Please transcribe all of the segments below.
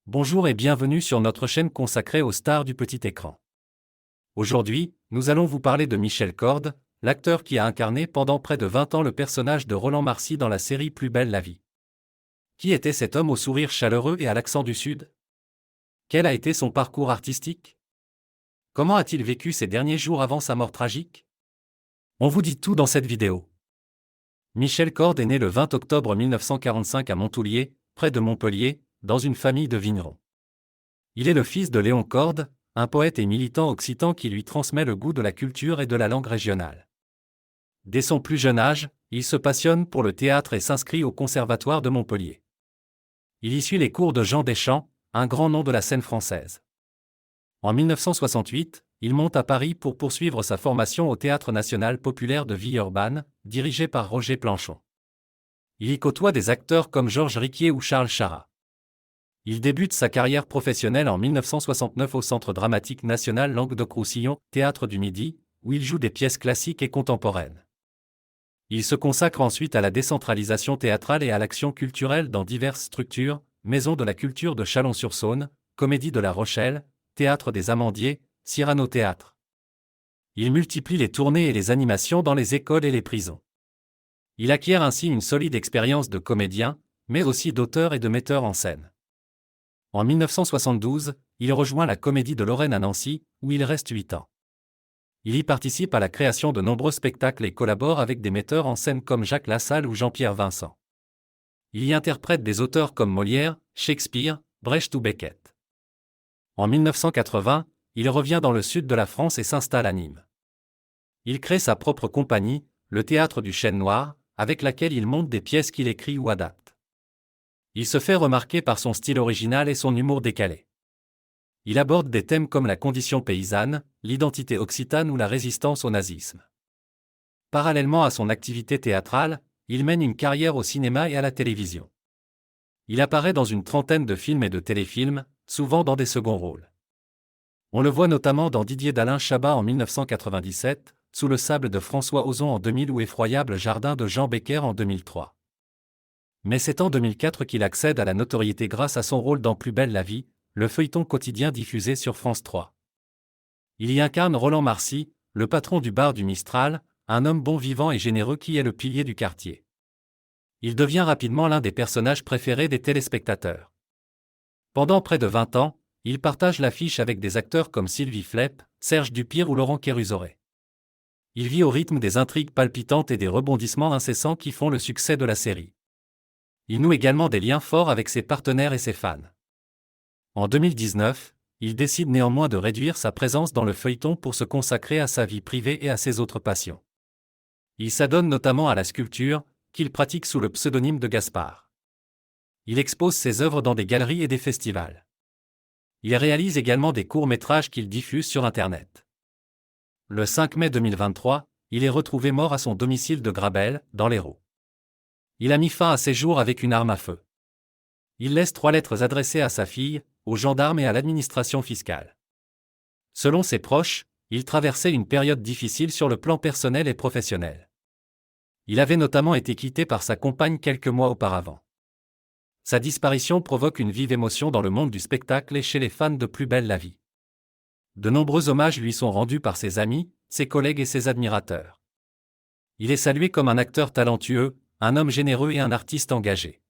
Bonjour et bienvenue sur notre chaîne consacrée aux stars du petit écran. Aujourd'hui, nous allons vous parler de Michel Corde, l'acteur qui a incarné pendant près de 20 ans le personnage de Roland Marcy dans la série Plus belle la vie. Qui était cet homme au sourire chaleureux et à l'accent du Sud? Quel a été son parcours artistique? Comment a-t-il vécu ses derniers jours avant sa mort tragique? On vous dit tout dans cette vidéo. Michel Corde est né le 20 octobre 1945 à Montoulier, près de Montpellier, dans une famille de vignerons. Il est le fils de Léon Corde, un poète et militant occitan qui lui transmet le goût de la culture et de la langue régionale. Dès son plus jeune âge, il se passionne pour le théâtre et s'inscrit au Conservatoire de Montpellier. Il y suit les cours de Jean Deschamps, un grand nom de la scène française. En 1968, il monte à Paris pour poursuivre sa formation au Théâtre national populaire de Villeurbanne, dirigé par Roger Planchon. Il y côtoie des acteurs comme Georges Riquier ou Charles Charrat. Il débute sa carrière professionnelle en 1969 au Centre dramatique national Languedoc-Roussillon, Théâtre du Midi, où il joue des pièces classiques et contemporaines. Il se consacre ensuite à la décentralisation théâtrale et à l'action culturelle dans diverses structures, Maison de la Culture de Chalon-sur-Saône, Comédie de La Rochelle, Théâtre des Amandiers, Cyrano Théâtre. Il multiplie les tournées et les animations dans les écoles et les prisons. Il acquiert ainsi une solide expérience de comédien, mais aussi d'auteur et de metteur en scène. En 1972, il rejoint la Comédie de Lorraine à Nancy, où il reste 8 ans. Il y participe à la création de nombreux spectacles et collabore avec des metteurs en scène comme Jacques Lassalle ou Jean-Pierre Vincent. Il y interprète des auteurs comme Molière, Shakespeare, Brecht ou Beckett. En 1980, il revient dans le sud de la France et s'installe à Nîmes. Il crée sa propre compagnie, le Théâtre du Chêne Noir, avec laquelle il monte des pièces qu'il écrit ou adapte. Il se fait remarquer par son style original et son humour décalé. Il aborde des thèmes comme la condition paysanne, l'identité occitane ou la résistance au nazisme. Parallèlement à son activité théâtrale, il mène une carrière au cinéma et à la télévision. Il apparaît dans une trentaine de films et de téléfilms, souvent dans des seconds rôles. On le voit notamment dans Didier d'Alain Chabat en 1997, Sous le sable de François Ozon en 2000 ou Effroyable jardin de Jean Becker en 2003. Mais c'est en 2004 qu'il accède à la notoriété grâce à son rôle dans Plus belle la vie, le feuilleton quotidien diffusé sur France 3. Il y incarne Roland Marcy, le patron du bar du Mistral, un homme bon vivant et généreux qui est le pilier du quartier. Il devient rapidement l'un des personnages préférés des téléspectateurs. Pendant près de 20 ans, il partage l'affiche avec des acteurs comme Sylvie Flepp, Serge Dupire ou Laurent Kérusoré. Il vit au rythme des intrigues palpitantes et des rebondissements incessants qui font le succès de la série. Il noue également des liens forts avec ses partenaires et ses fans. En 2019, il décide néanmoins de réduire sa présence dans le feuilleton pour se consacrer à sa vie privée et à ses autres passions. Il s'adonne notamment à la sculpture, qu'il pratique sous le pseudonyme de Gaspard. Il expose ses œuvres dans des galeries et des festivals. Il réalise également des courts-métrages qu'il diffuse sur Internet. Le 5 mai 2023, il est retrouvé mort à son domicile de Grabel, dans l'Hérault. Il a mis fin à ses jours avec une arme à feu. Il laisse 3 lettres adressées à sa fille, aux gendarmes et à l'administration fiscale. Selon ses proches, il traversait une période difficile sur le plan personnel et professionnel. Il avait notamment été quitté par sa compagne quelques mois auparavant. Sa disparition provoque une vive émotion dans le monde du spectacle et chez les fans de Plus belle la vie. De nombreux hommages lui sont rendus par ses amis, ses collègues et ses admirateurs. Il est salué comme un acteur talentueux, un homme généreux et un artiste engagé.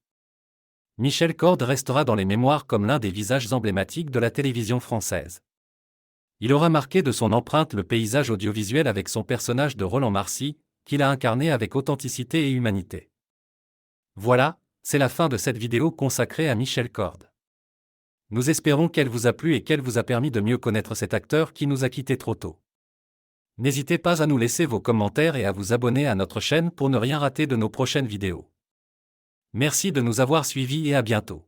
Michel Corde restera dans les mémoires comme l'un des visages emblématiques de la télévision française. Il aura marqué de son empreinte le paysage audiovisuel avec son personnage de Roland Marcy, qu'il a incarné avec authenticité et humanité. Voilà, c'est la fin de cette vidéo consacrée à Michel Corde. Nous espérons qu'elle vous a plu et qu'elle vous a permis de mieux connaître cet acteur qui nous a quittés trop tôt. N'hésitez pas à nous laisser vos commentaires et à vous abonner à notre chaîne pour ne rien rater de nos prochaines vidéos. Merci de nous avoir suivis et à bientôt.